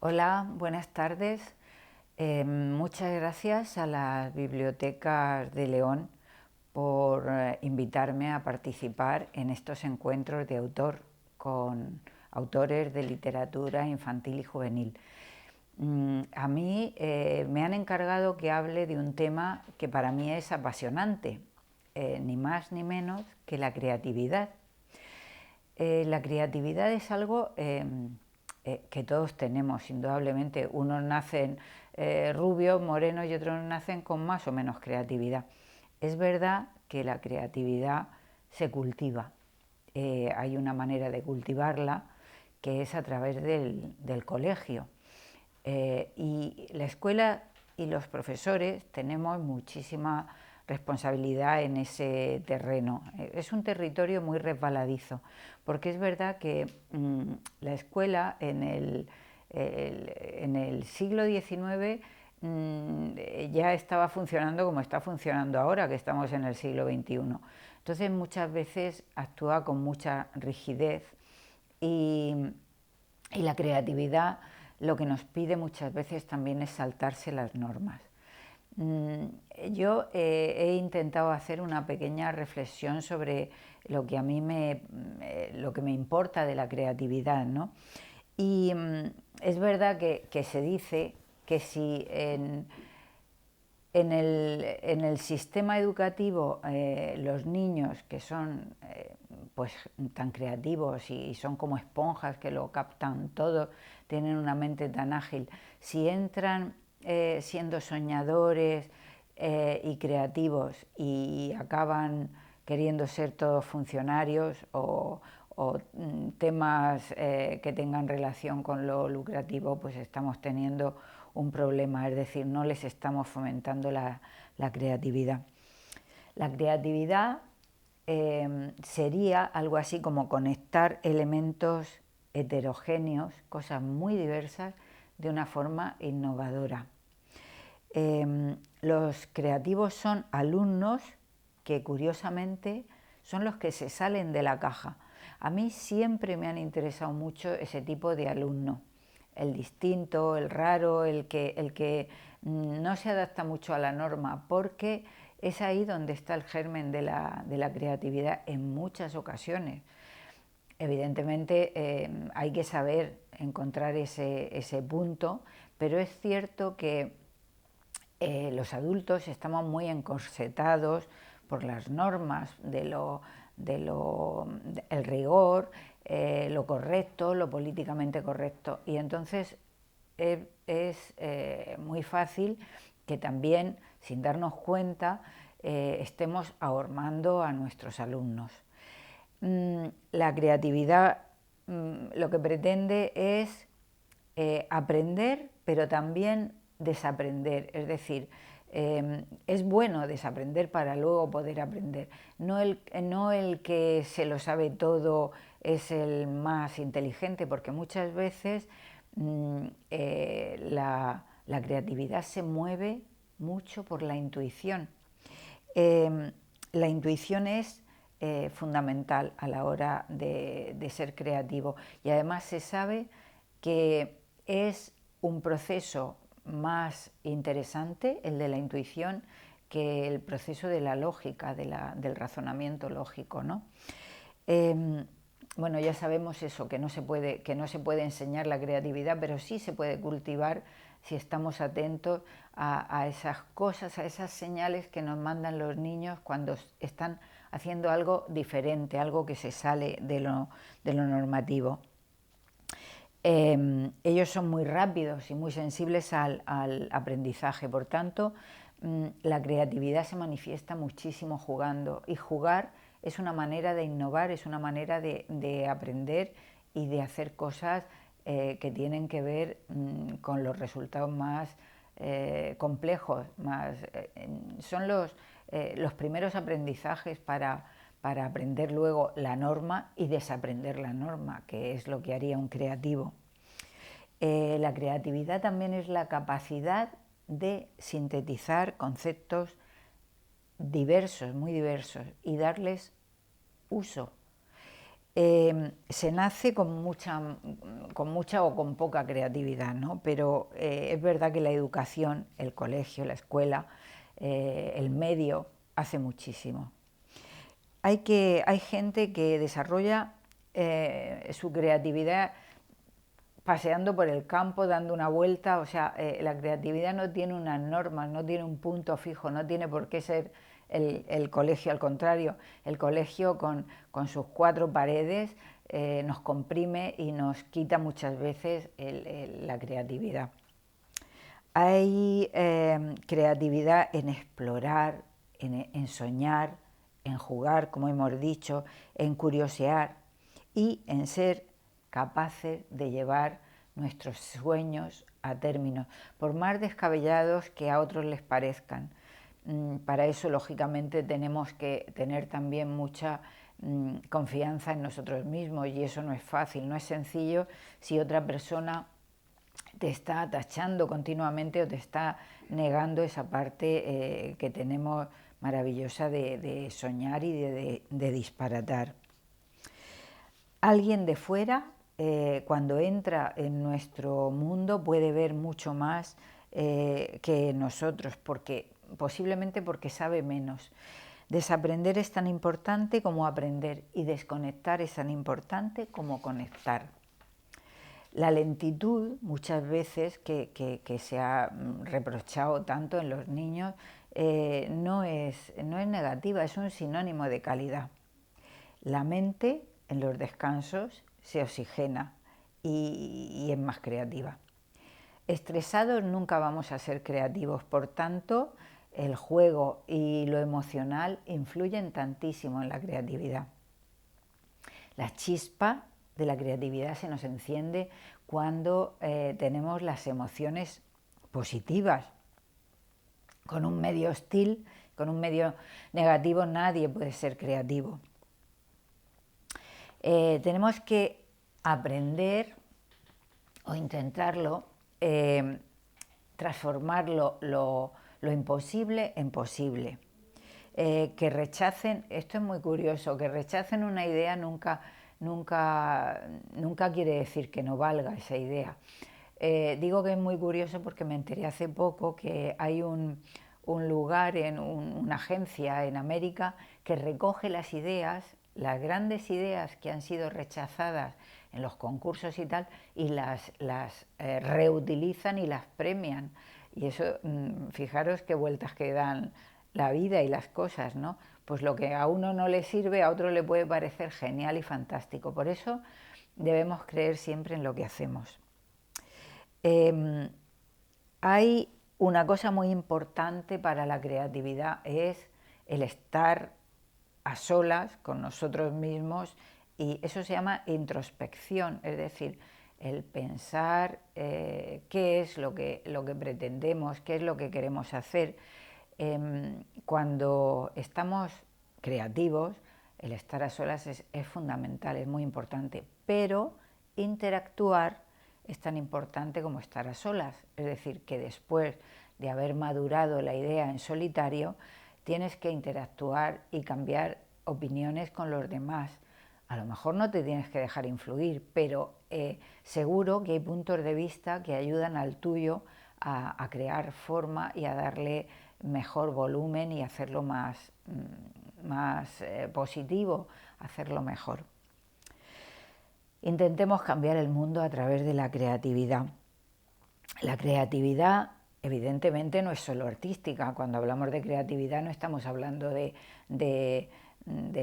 Hola, buenas tardes. Muchas gracias a las bibliotecas de León por invitarme a participar en estos encuentros de autor con autores de literatura infantil y juvenil. A mí me han encargado que hable de un tema que para mí es apasionante, ni más ni menos que la creatividad. La creatividad es algo que todos tenemos, indudablemente. Unos nacen rubios, morenos y otros nacen con más o menos creatividad. Es verdad que la creatividad se cultiva. Hay una manera de cultivarla que es a través del colegio. Y la escuela y los profesores tenemos muchísima responsabilidad en ese terreno. Es un territorio muy resbaladizo, porque es verdad que la escuela en el siglo XIX ya estaba funcionando como está funcionando ahora, que estamos en el siglo XXI. Entonces muchas veces actúa con mucha rigidez y, y la creatividad lo que nos pide muchas veces también es saltarse las normas. Yo he intentado hacer una pequeña reflexión sobre lo que a mí lo que me importa de la creatividad, ¿no? Y es verdad que se dice que si en el sistema educativo los niños que son pues tan creativos y son como esponjas que lo captan todo, tienen una mente tan ágil, si entran siendo soñadores y creativos y acaban queriendo ser todos funcionarios o temas que tengan relación con lo lucrativo, pues estamos teniendo un problema, es decir, no les estamos fomentando la creatividad. La creatividad sería algo así como conectar elementos heterogéneos, cosas muy diversas, de una forma innovadora. Los creativos son alumnos que curiosamente son los que se salen de la caja. A mí siempre me han interesado mucho ese tipo de alumno, el distinto, el raro, el que no se adapta mucho a la norma, porque es ahí donde está el germen de la creatividad en muchas ocasiones. Evidentemente hay que saber encontrar ese punto, pero es cierto que los adultos estamos muy encorsetados por las normas el rigor, lo correcto, lo políticamente correcto, y entonces es muy fácil que también, sin darnos cuenta, estemos ahormando a nuestros alumnos. La creatividad lo que pretende es aprender, pero también desaprender, es decir, es bueno desaprender para luego poder aprender. No el que se lo sabe todo es el más inteligente, porque muchas veces la creatividad se mueve mucho por la intuición. La intuición es fundamental a la hora de ser creativo, y además se sabe que es un proceso más interesante el de la intuición que el proceso de la lógica, del razonamiento lógico, ¿no? Bueno, ya sabemos eso, que no se puede enseñar la creatividad, pero sí se puede cultivar si estamos atentos a esas cosas, a esas señales que nos mandan los niños cuando están haciendo algo diferente, algo que se sale de lo normativo. Ellos son muy rápidos y muy sensibles al aprendizaje, por tanto, la creatividad se manifiesta muchísimo jugando, y jugar es una manera de innovar, es una manera de aprender y de hacer cosas que tienen que ver con los resultados más complejos, son los primeros aprendizajes para aprender luego la norma y desaprender la norma, que es lo que haría un creativo. La creatividad también es la capacidad de sintetizar conceptos diversos, muy diversos, y darles uso. Se nace con mucha o con poca creatividad, ¿no? Pero es verdad que la educación, el colegio, la escuela, el medio, hace muchísimo. Hay gente que desarrolla su creatividad paseando por el campo, dando una vuelta. O sea, la creatividad no tiene unas normas, no tiene un punto fijo, no tiene por qué ser el colegio. Al contrario, el colegio con sus cuatro paredes nos comprime y nos quita muchas veces la creatividad. Hay creatividad en explorar, en soñar, en jugar, como hemos dicho, en curiosear y en ser capaces de llevar nuestros sueños a término, por más descabellados que a otros les parezcan. Para eso, lógicamente, tenemos que tener también mucha confianza en nosotros mismos, y eso no es fácil, no es sencillo si otra persona te está tachando continuamente o te está negando esa parte que tenemos maravillosa de soñar y de disparatar. Alguien de fuera, cuando entra en nuestro mundo, puede ver mucho más que nosotros, posiblemente porque sabe menos. Desaprender es tan importante como aprender, y desconectar es tan importante como conectar. La lentitud, muchas veces, que se ha reprochado tanto en los niños, no es negativa, es un sinónimo de calidad. La mente, en los descansos, se oxigena y es más creativa. Estresados nunca vamos a ser creativos, por tanto, el juego y lo emocional influyen tantísimo en la creatividad. La chispa de la creatividad se nos enciende cuando tenemos las emociones positivas. Con un medio hostil, con un medio negativo, nadie puede ser creativo. Tenemos que aprender o intentarlo, transformar lo imposible en posible. Que rechacen, esto es muy curioso, que rechacen una idea nunca quiere decir que no valga esa idea. Digo que es muy curioso porque me enteré hace poco que hay un lugar, una agencia en América, que recoge las ideas, las grandes ideas que han sido rechazadas en los concursos y tal, y las reutilizan y las premian. Y eso, fijaros qué vueltas que dan la vida y las cosas, ¿no? Pues lo que a uno no le sirve, a otro le puede parecer genial y fantástico. Por eso debemos creer siempre en lo que hacemos. Hay una cosa muy importante para la creatividad, es el estar a solas con nosotros mismos, y eso se llama introspección, es decir, el pensar qué es lo que pretendemos, qué es lo que queremos hacer. Cuando estamos creativos, el estar a solas es fundamental, es muy importante, pero interactuar es tan importante como estar a solas. Es decir, que después de haber madurado la idea en solitario, tienes que interactuar y cambiar opiniones con los demás. A lo mejor no te tienes que dejar influir, pero seguro que hay puntos de vista que ayudan al tuyo a crear forma y a darle mejor volumen y hacerlo más positivo, hacerlo mejor. Intentemos cambiar el mundo a través de la creatividad. La creatividad, evidentemente, no es solo artística. Cuando hablamos de creatividad no estamos hablando de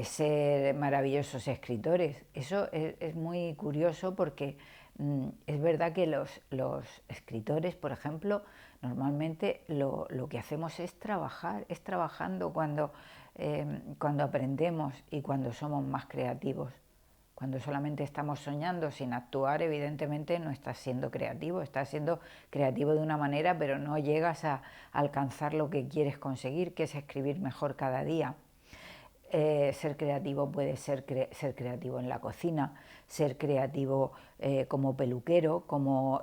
ser maravillosos escritores. Eso es muy curioso porque es verdad que los escritores, por ejemplo, normalmente lo que hacemos es trabajar, es trabajando cuando aprendemos y cuando somos más creativos. Cuando solamente estamos soñando sin actuar, evidentemente no estás siendo creativo, estás siendo creativo de una manera, pero no llegas a alcanzar lo que quieres conseguir, que es escribir mejor cada día. Ser creativo puede ser creativo en la cocina, ser creativo como peluquero, como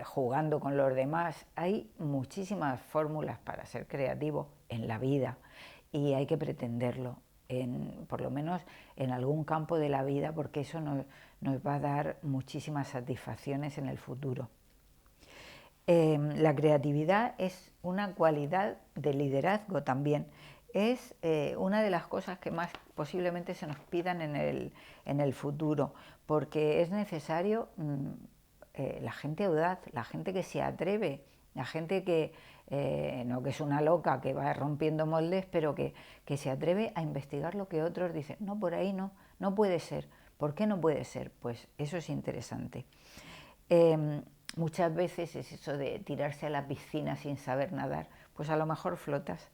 jugando con los demás. Hay muchísimas fórmulas para ser creativo en la vida y hay que pretenderlo. por lo menos en algún campo de la vida, porque eso nos va a dar muchísimas satisfacciones en el futuro. La creatividad es una cualidad de liderazgo también. Es una de las cosas que más posiblemente se nos pidan en el futuro, porque es necesario la gente audaz, la gente que se atreve, la gente que no que es una loca que va rompiendo moldes, pero que se atreve a investigar lo que otros dicen, no, por ahí no, no puede ser. ¿Por qué no puede ser? Pues eso es interesante. Muchas veces es eso de tirarse a la piscina sin saber nadar, pues a lo mejor flotas.